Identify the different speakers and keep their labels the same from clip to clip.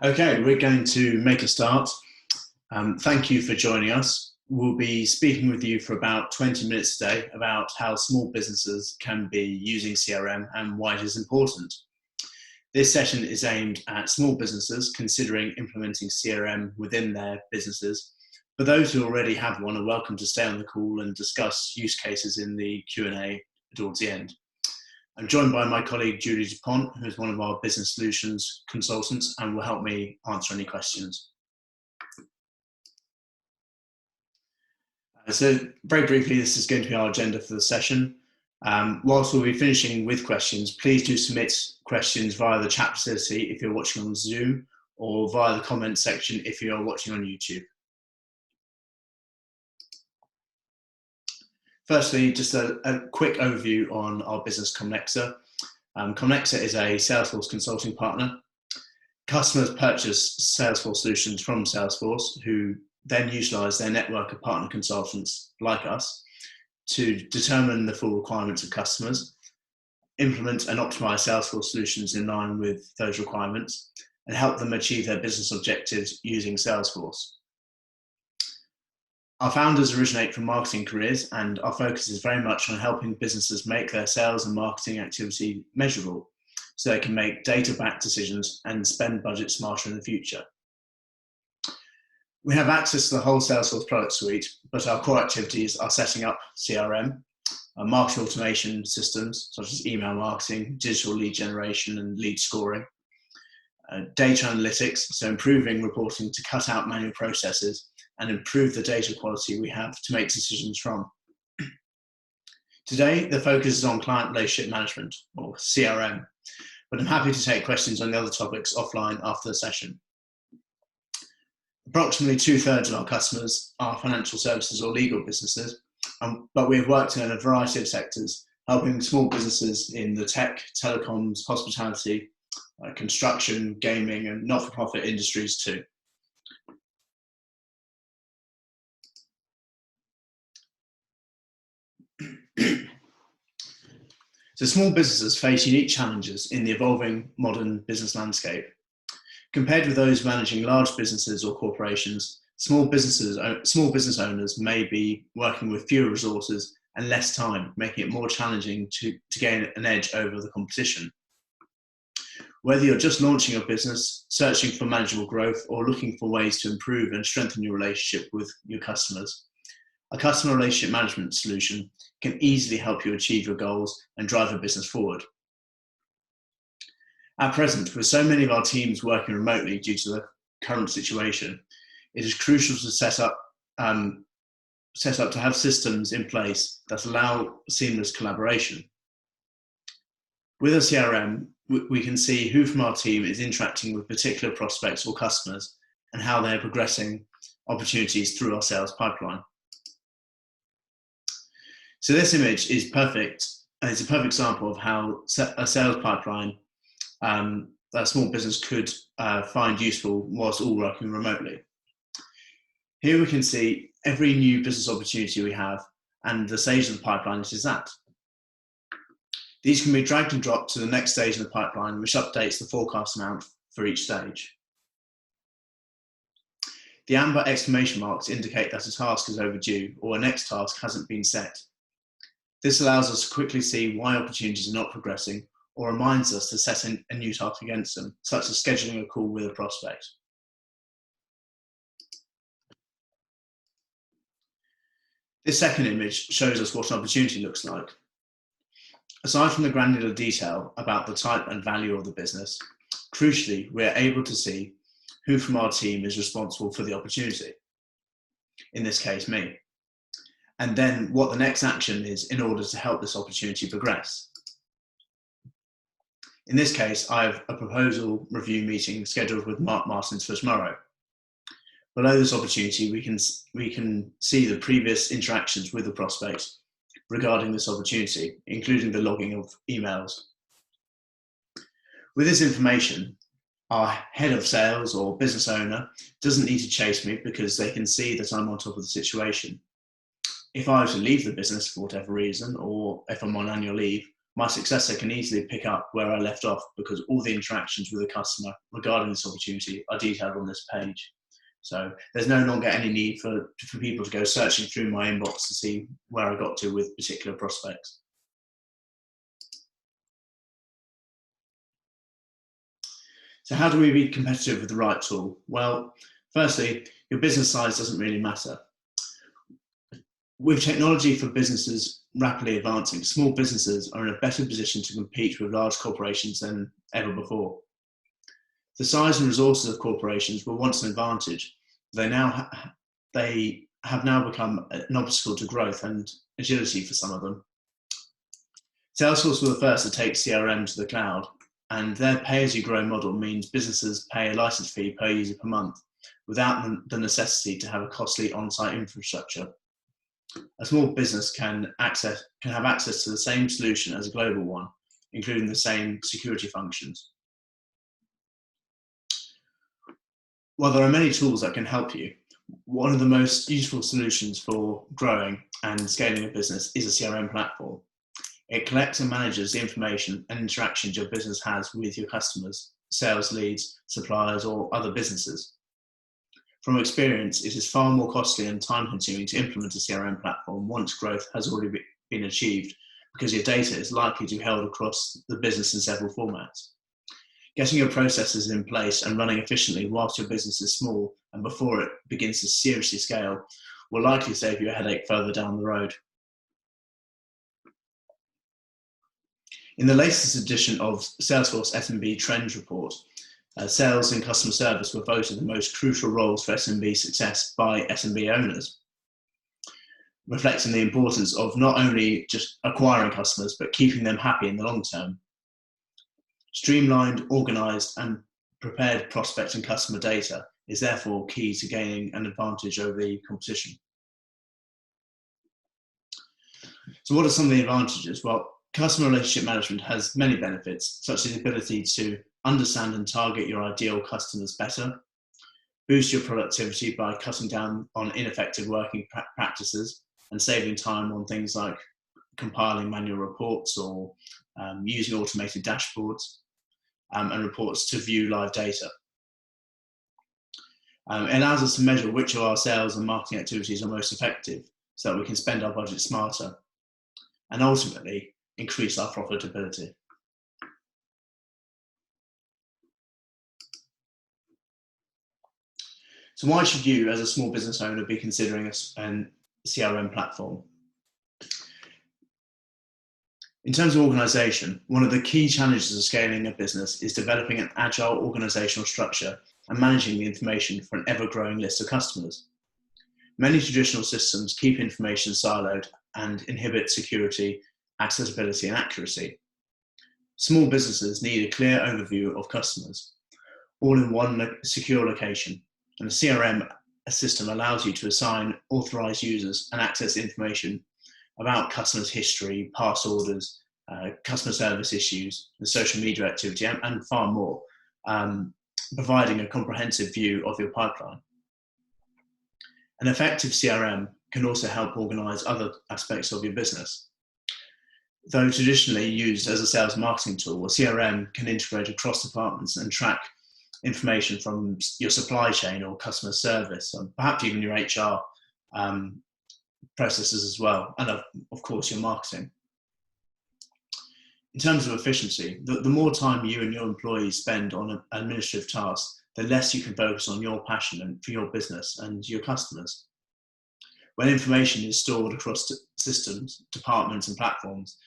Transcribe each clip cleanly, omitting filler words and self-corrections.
Speaker 1: Okay, we're going to make a start. Thank you for joining us. We'll be speaking with you for about 20 minutes today about how small businesses can be using CRM and why it is important. This session is aimed at small businesses considering implementing CRM within their businesses. For those who already have one, are welcome to stay on the call and discuss use cases in the Q&A towards the end. I'm joined by my colleague Julie Dupont, who is one of our business solutions consultants and will help me answer any questions. So very briefly, this is going to be our agenda for the session. Whilst we'll be finishing with questions, please do submit questions via the chat facility if you're watching on Zoom, or via the comment section if you're watching on YouTube. Firstly, just a quick overview on our business Comnexa. Comnexa is a Salesforce consulting partner. Customers purchase Salesforce solutions from Salesforce, who then utilize their network of partner consultants like us to determine the full requirements of customers, implement and optimize Salesforce solutions in line with those requirements, and help them achieve their business objectives using Salesforce. Our founders originate from marketing careers, and our focus is very much on helping businesses make their sales and marketing activity measurable so they can make data-backed decisions and spend budget smarter in the future. We have access to the whole Salesforce product suite, but our core activities are setting up CRM, marketing automation systems such as email marketing, digital lead generation and lead scoring, data analytics, so improving reporting to cut out manual processes and improve the data quality we have to make decisions from. Today, the focus is on client relationship management, or CRM, but I'm happy to take questions on the other topics offline after the session. Approximately 2/3 of our customers are financial services or legal businesses, but we have worked in a variety of sectors, helping small businesses in the tech, telecoms, hospitality, construction, gaming, and not-for-profit industries too. So small businesses face unique challenges in the evolving modern business landscape. Compared with those managing large businesses or corporations, small business owners may be working with fewer resources and less time, making it more challenging to gain an edge over the competition. Whether you're just launching your business, searching for manageable growth, or looking for ways to improve and strengthen your relationship with your customers, a customer relationship management solution can easily help you achieve your goals and drive a business forward. At present, with so many of our teams working remotely due to the current situation, it is crucial to set up to have systems in place that allow seamless collaboration. With a CRM, we can see who from our team is interacting with particular prospects or customers and how they're progressing opportunities through our sales pipeline. So this image is perfect. It's a perfect example of how a sales pipeline that a small business could find useful whilst all working remotely. Here we can see every new business opportunity we have and the stage of the pipeline it is at. These can be dragged and dropped to the next stage of the pipeline, which updates the forecast amount for each stage. The amber exclamation marks indicate that a task is overdue or a next task hasn't been set. This allows us to quickly see why opportunities are not progressing, or reminds us to set a new task against them, such as scheduling a call with a prospect. This second image shows us what an opportunity looks like. Aside from the granular detail about the type and value of the business, crucially, we are able to see who from our team is responsible for the opportunity, in this case, me, and then what the next action is in order to help this opportunity progress. In this case, I have a proposal review meeting scheduled with Mark Martins for tomorrow. Below this opportunity, we can see the previous interactions with the prospect regarding this opportunity, including the logging of emails. With this information, our head of sales or business owner doesn't need to chase me because they can see that I'm on top of the situation. If I were to leave the business for whatever reason, or if I'm on annual leave, my successor can easily pick up where I left off because all the interactions with the customer regarding this opportunity are detailed on this page. So there's no longer any need for people to go searching through my inbox to see where I got to with particular prospects. So how do we be competitive with the right tool? Well, firstly, your business size doesn't really matter. With technology for businesses rapidly advancing, small businesses are in a better position to compete with large corporations than ever before. The size and resources of corporations were once an advantage. They have now become an obstacle to growth and agility for some of them. Salesforce were the first to take CRM to the cloud, and their pay-as-you-grow model means businesses pay a license fee per user per month without the necessity to have a costly on-site infrastructure. A small business can have access to the same solution as a global one, including the same security functions. While there are many tools that can help you, one of the most useful solutions for growing and scaling a business is a CRM platform. It collects and manages the information and interactions your business has with your customers, sales leads, suppliers, or other businesses. From experience, it is far more costly and time-consuming to implement a CRM platform once growth has already been achieved, because your data is likely to be held across the business in several formats. Getting your processes in place and running efficiently whilst your business is small and before it begins to seriously scale will likely save you a headache further down the road. In the latest edition of Salesforce SMB Trends Report, sales and customer service were voted the most crucial roles for SMB success by SMB owners, reflecting the importance of not only just acquiring customers, but keeping them happy in the long term. Streamlined, organized, and prepared prospect and customer data is therefore key to gaining an advantage over the competition. So what are some of the advantages? Well, customer relationship management has many benefits, such as the ability to understand and target your ideal customers better, boost your productivity by cutting down on ineffective working practices and saving time on things like compiling manual reports or using automated dashboards and reports to view live data. It allows us to measure which of our sales and marketing activities are most effective so that we can spend our budget smarter and ultimately increase our profitability. So why should you, as a small business owner, be considering a CRM platform? In terms of organization, one of the key challenges of scaling a business is developing an agile organizational structure and managing the information for an ever-growing list of customers. Many traditional systems keep information siloed and inhibit security, accessibility, and accuracy. Small businesses need a clear overview of customers, all in one secure location, and a CRM system allows you to assign authorized users and access information about customers' history, past orders, customer service issues, and social media activity, and far more, providing a comprehensive view of your pipeline. An effective CRM can also help organize other aspects of your business. Though traditionally used as a sales marketing tool, a CRM can integrate across departments and track information from your supply chain or customer service, and perhaps even your HR processes as well, and of course your marketing. In terms of efficiency, the more time you and your employees spend on administrative tasks, the less you can focus on your passion for your business and your customers. When information is stored across systems, departments, and platforms,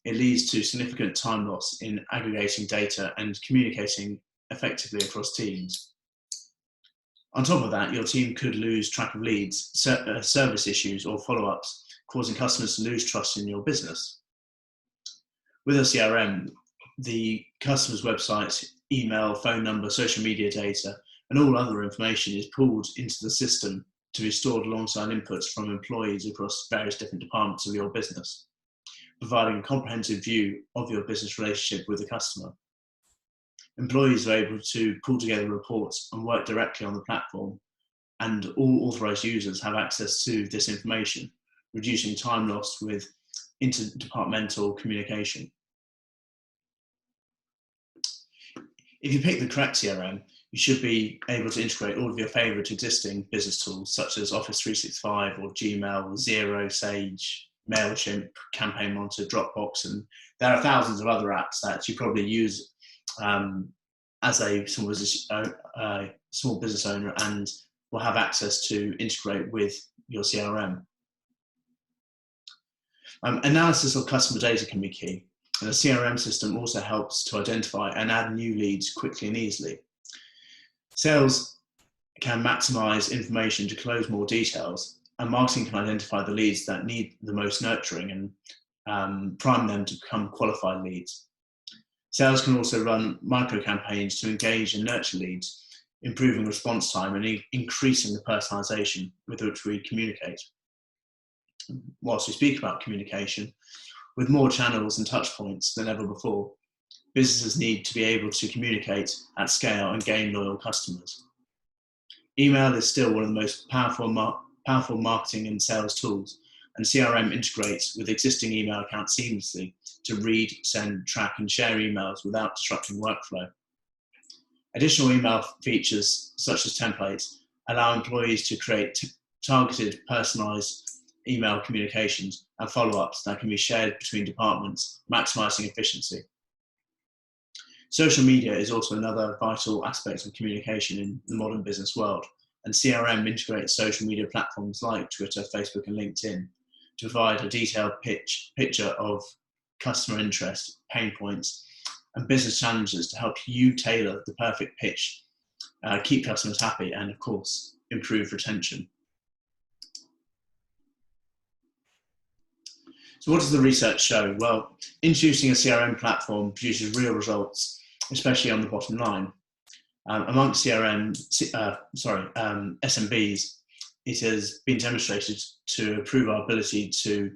Speaker 1: it leads to significant time loss in aggregating data and communicating effectively across teams. On top of that, your team could lose track of leads, service issues, or follow-ups, causing customers to lose trust in your business. With a CRM, the customer's website, email, phone number, social media data, and all other information is pulled into the system to be stored alongside inputs from employees across various different departments of your business, providing a comprehensive view of your business relationship with the customer. Employees are able to pull together reports and work directly on the platform, and all authorized users have access to this information, reducing time lost with interdepartmental communication. If you pick the correct CRM, you should be able to integrate all of your favorite existing business tools, such as Office 365 or Gmail, Xero, Sage, MailChimp, Campaign Monitor, Dropbox, and there are thousands of other apps that you probably use as a small business owner and will have access to integrate with your CRM. Analysis of customer data can be key, and a CRM system also helps to identify and add new leads quickly and easily. Sales can maximize information to close more details, and marketing can identify the leads that need the most nurturing and prime them to become qualified leads. Sales can also run micro campaigns to engage and nurture leads, improving response time and increasing the personalization with which we communicate. Whilst we speak about communication, with more channels and touch points than ever before, businesses need to be able to communicate at scale and gain loyal customers. Email is still one of the most powerful marketing and sales tools, and CRM integrates with existing email accounts seamlessly to read, send, track, and share emails without disrupting workflow. Additional email features, such as templates, allow employees to create targeted, personalized email communications and follow-ups that can be shared between departments, maximizing efficiency. Social media is also another vital aspect of communication in the modern business world, and CRM integrates social media platforms like Twitter, Facebook, and LinkedIn to provide a detailed picture of customer interest, pain points, and business challenges to help you tailor the perfect pitch, keep customers happy, and of course, improve retention. So what does the research show? Well, introducing a CRM platform produces real results, especially on the bottom line. Amongst SMBs, it has been demonstrated to improve our ability to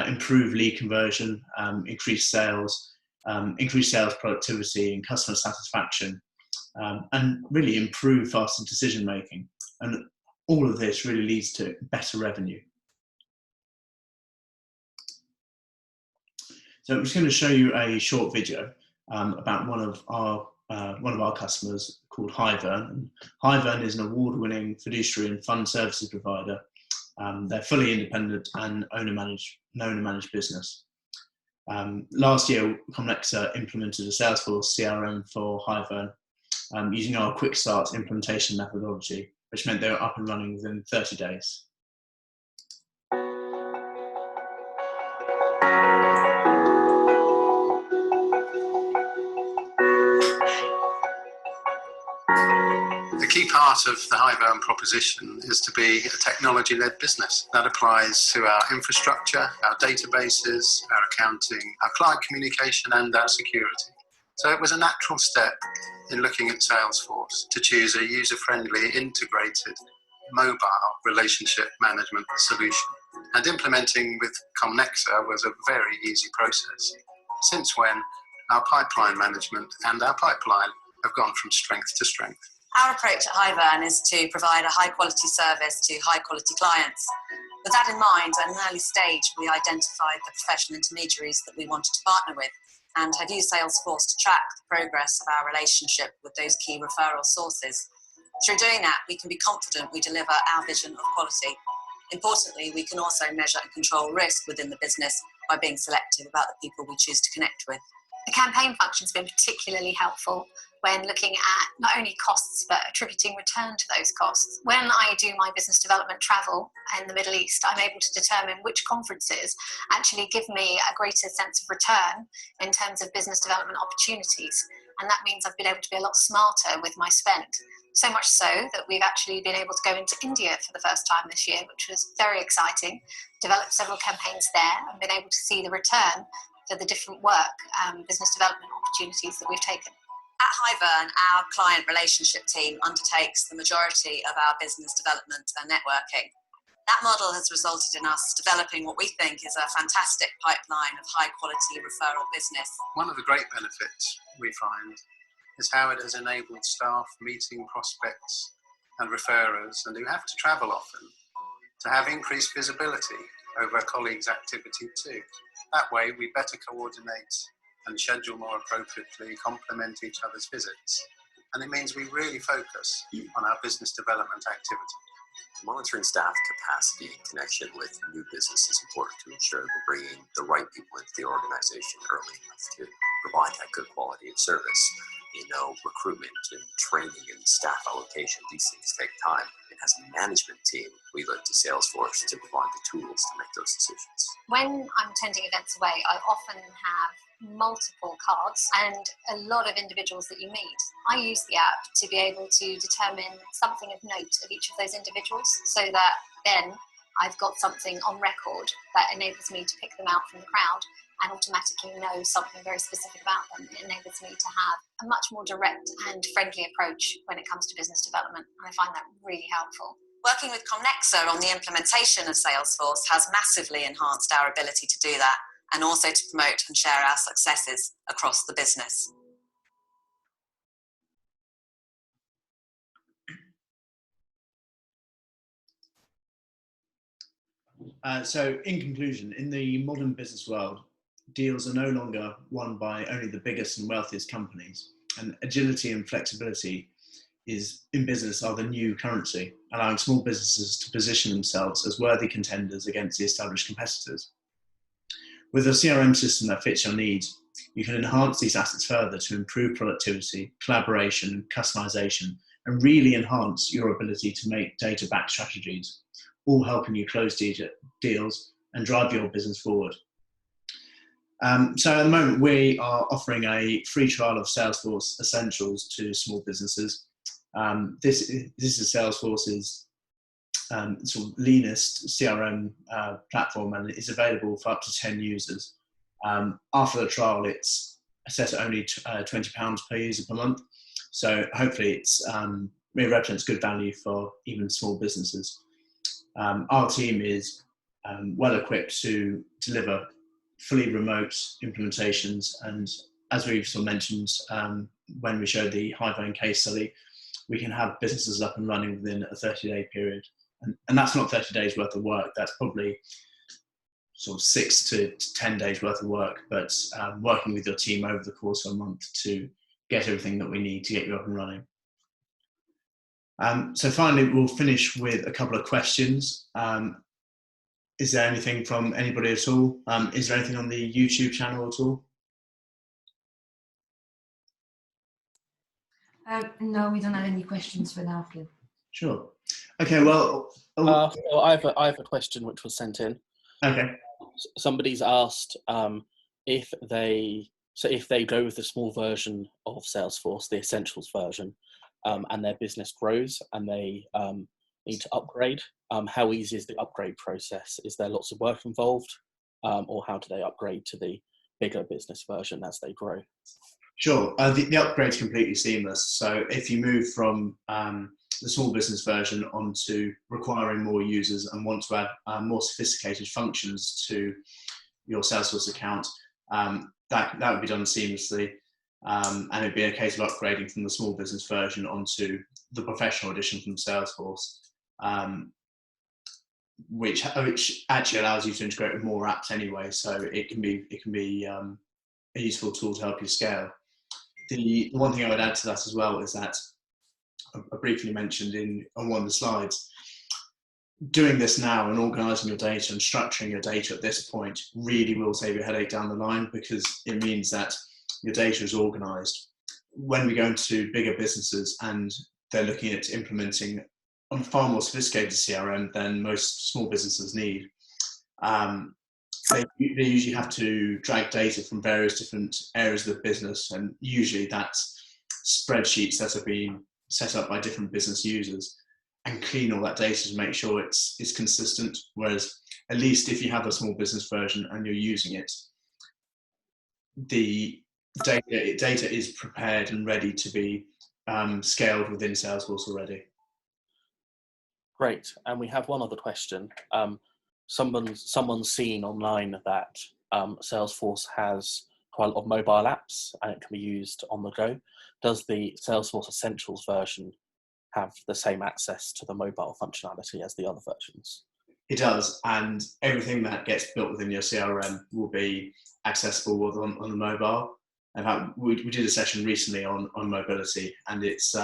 Speaker 1: improve lead conversion, increase sales productivity and customer satisfaction, and really improve faster decision making. And all of this really leads to better revenue. So I'm just going to show you a short video about one of our customers called Highvern. Highvern is an award-winning fiduciary and fund services provider. They're fully independent and owner-managed business. Last year, Comnexa implemented a Salesforce CRM for Highvern using our quick start implementation methodology, which meant they were up and running within 30 days.
Speaker 2: The key part of the Highvern proposition is to be a technology-led business. That applies to our infrastructure, our databases, our accounting, our client communication, and our security. So it was a natural step in looking at Salesforce to choose a user-friendly, integrated, mobile relationship management solution. And implementing with Comnexa was a very easy process, since when our pipeline management and our pipeline have gone from strength to strength.
Speaker 3: Our approach at Highvern is to provide a high-quality service to high-quality clients. With that in mind, at an early stage, we identified the professional intermediaries that we wanted to partner with and have used Salesforce to track the progress of our relationship with those key referral sources. Through doing that, we can be confident we deliver our vision of quality. Importantly, we can also measure and control risk within the business by being selective about the people we choose to connect with.
Speaker 4: The campaign function has been particularly helpful when looking at not only costs but attributing return to those costs. When I do my business development travel in the Middle East, I'm able to determine which conferences actually give me a greater sense of return in terms of business development opportunities. And that means I've been able to be a lot smarter with my spend. So much so that we've actually been able to go into India for the first time this year, which was very exciting, developed several campaigns there and been able to see the return for the different work, business development opportunities that we've taken.
Speaker 3: At Highvern, our client relationship team undertakes the majority of our business development and networking. That model has resulted in us developing what we think is a fantastic pipeline of high-quality referral business.
Speaker 2: One of the great benefits we find is how it has enabled staff meeting prospects and referrers, and who have to travel often, to have increased visibility over a colleague's activity too. That way we better coordinate and schedule more appropriately, complement each other's visits. And it means we really focus on our business development activity.
Speaker 5: Monitoring staff capacity in connection with new business is important to ensure we're bringing the right people into the organization early enough to provide that good quality of service. Recruitment and training and staff allocation, these things take time. And as a management team, we look to Salesforce to provide the tools to make those decisions.
Speaker 4: When I'm attending events away, I often have multiple cards and a lot of individuals that you meet. I use the app to be able to determine something of note of each of those individuals, so that then I've got something on record that enables me to pick them out from the crowd and automatically know something very specific about them. It enables me to have a much more direct and friendly approach when it comes to business development, and I find that really helpful.
Speaker 3: Working with Comnexa on the implementation of Salesforce has massively enhanced our ability to do that, and also to promote and share our successes across the business.
Speaker 1: So in conclusion, in the modern business world, deals are no longer won by only the biggest and wealthiest companies, and agility and flexibility in business are the new currency, allowing small businesses to position themselves as worthy contenders against the established competitors. With a CRM system that fits your needs, you can enhance these assets further to improve productivity, collaboration, customization, and really enhance your ability to make data-backed strategies, all helping you close deals and drive your business forward. So at the moment, we are offering a free trial of Salesforce Essentials to small businesses. This is Salesforce's sort of leanest CRM platform, and it's available for up to 10 users. After the trial, it's set at only £20 per user per month. So hopefully it represents good value for even small businesses. Our team is well equipped to deliver fully remote implementations, and as we've sort of mentioned when we showed the Highvern case study, we can have businesses up and running within a 30-day period. And that's not 30 days worth of work, that's probably sort of 6 to 10 days worth of work, but working with your team over the course of a month to get everything that we need to get you up and running. So finally, we'll finish with a couple of questions. Is there anything from anybody at all? Is there anything on the YouTube channel at all?
Speaker 6: No, we don't have any questions for now, Phil.
Speaker 1: Sure. Okay, well...
Speaker 7: I have a question which was sent in.
Speaker 1: Okay.
Speaker 7: Somebody's asked if they go with the small version of Salesforce, the Essentials version, and their business grows and they need to upgrade, how easy is the upgrade process? Is there lots of work involved, or how do they upgrade to the bigger business version as they grow?
Speaker 1: Sure, the upgrade's completely seamless. So if you move from the small business version onto requiring more users and want to add more sophisticated functions to your Salesforce account, that would be done seamlessly. And it'd be a case of upgrading from the small business version onto the professional edition from Salesforce, which actually allows you to integrate with more apps anyway. So it can be a useful tool to help you scale. The one thing I would add to that as well is that I briefly mentioned on one of the slides, doing this now and organising your data and structuring your data at this point really will save you a headache down the line, because it means that your data is organised. When we go into bigger businesses and they're looking at implementing a far more sophisticated CRM than most small businesses need, they usually have to drag data from various different areas of the business, and usually that's spreadsheets that have been set up by different business users, and clean all that data to make sure it's consistent. Whereas at least if you have a small business version and you're using it, the data is prepared and ready to be scaled within Salesforce already.
Speaker 7: Great, and we have one other question. Someone's seen online that Salesforce has quite a lot of mobile apps and it can be used on the go. Does the Salesforce Essentials version have the same access to the mobile functionality as the other versions?
Speaker 1: It does, and everything that gets built within your CRM will be accessible on the mobile. In fact, we did a session recently on mobility, and it's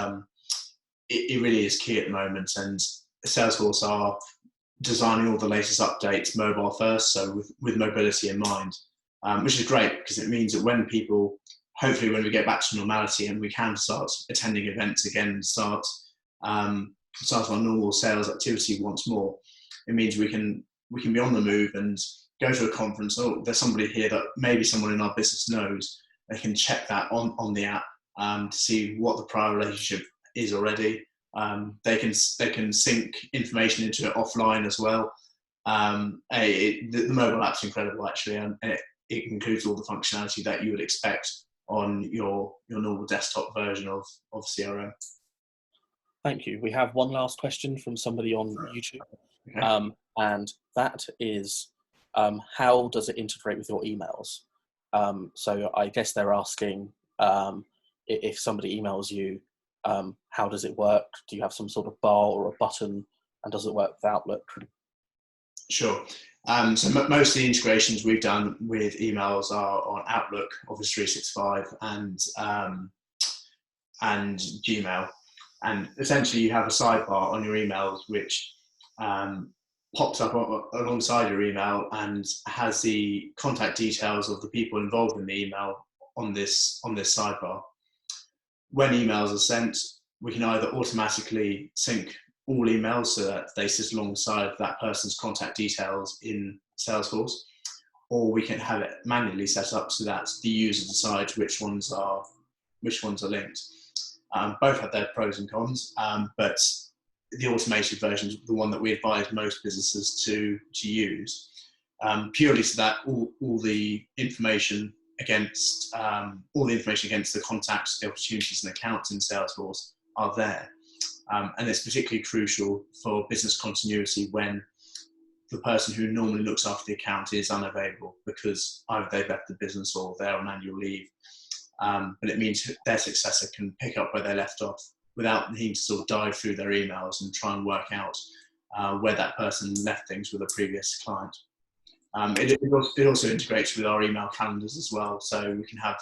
Speaker 1: it really is key at the moment. And Salesforce are designing all the latest updates mobile first, so with mobility in mind, which is great because it means that when people, hopefully when we get back to normality and we can start attending events again, start our normal sales activity once more, it means we can be on the move and go to a conference. Oh, there's somebody here that maybe someone in our business knows. They can check that on the app to see what the prior relationship is already. They can sync information into it offline as well. The mobile app's incredible actually, and it includes all the functionality that you would expect on your normal desktop version of CRM.
Speaker 7: Thank you. We have one last question from somebody on YouTube. Okay. And that is, how does it integrate with your emails? So I guess they're asking if somebody emails you, how does it work? Do you have some sort of bar or a button, and does it work with Outlook?
Speaker 1: Sure. So most of the integrations we've done with emails are on Outlook, Office 365, and Gmail. And essentially you have a sidebar on your emails which pops up alongside your email and has the contact details of the people involved in the email on this sidebar. When emails are sent, we can either automatically sync all emails so that they sit alongside that person's contact details in Salesforce, or we can have it manually set up so that the user decides which ones are linked. Both have their pros and cons, but the automated version is the one that we advise most businesses to use, purely so that all the information against the contacts, the opportunities and accounts in Salesforce are there. And it's particularly crucial for business continuity when the person who normally looks after the account is unavailable because either they've left the business or they're on annual leave. But it means their successor can pick up where they left off without needing to sort of dive through their emails and try and work out where that person left things with a previous client. It also integrates with our email calendars as well, so we can have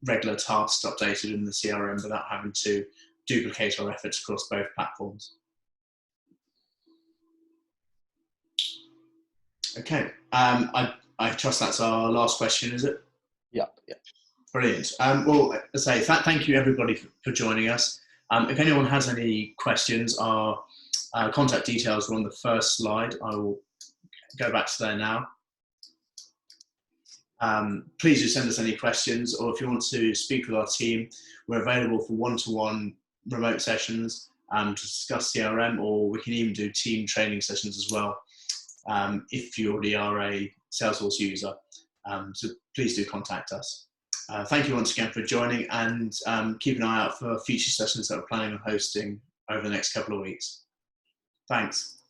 Speaker 1: regular tasks updated in the CRM without having to duplicate our efforts across both platforms. Okay, I trust that's our last question, is it?
Speaker 7: Yeah.
Speaker 1: Brilliant. Well, as I say, thank you everybody for joining us. If anyone has any questions, our contact details are on the first slide. I will go back to there now. Please do send us any questions, or if you want to speak with our team, we're available for one-to-one remote sessions to discuss CRM, or we can even do team training sessions as well if you already are a Salesforce user. So please do contact us. Thank you once again for joining, and keep an eye out for future sessions that we're planning on hosting over the next couple of weeks. Thanks.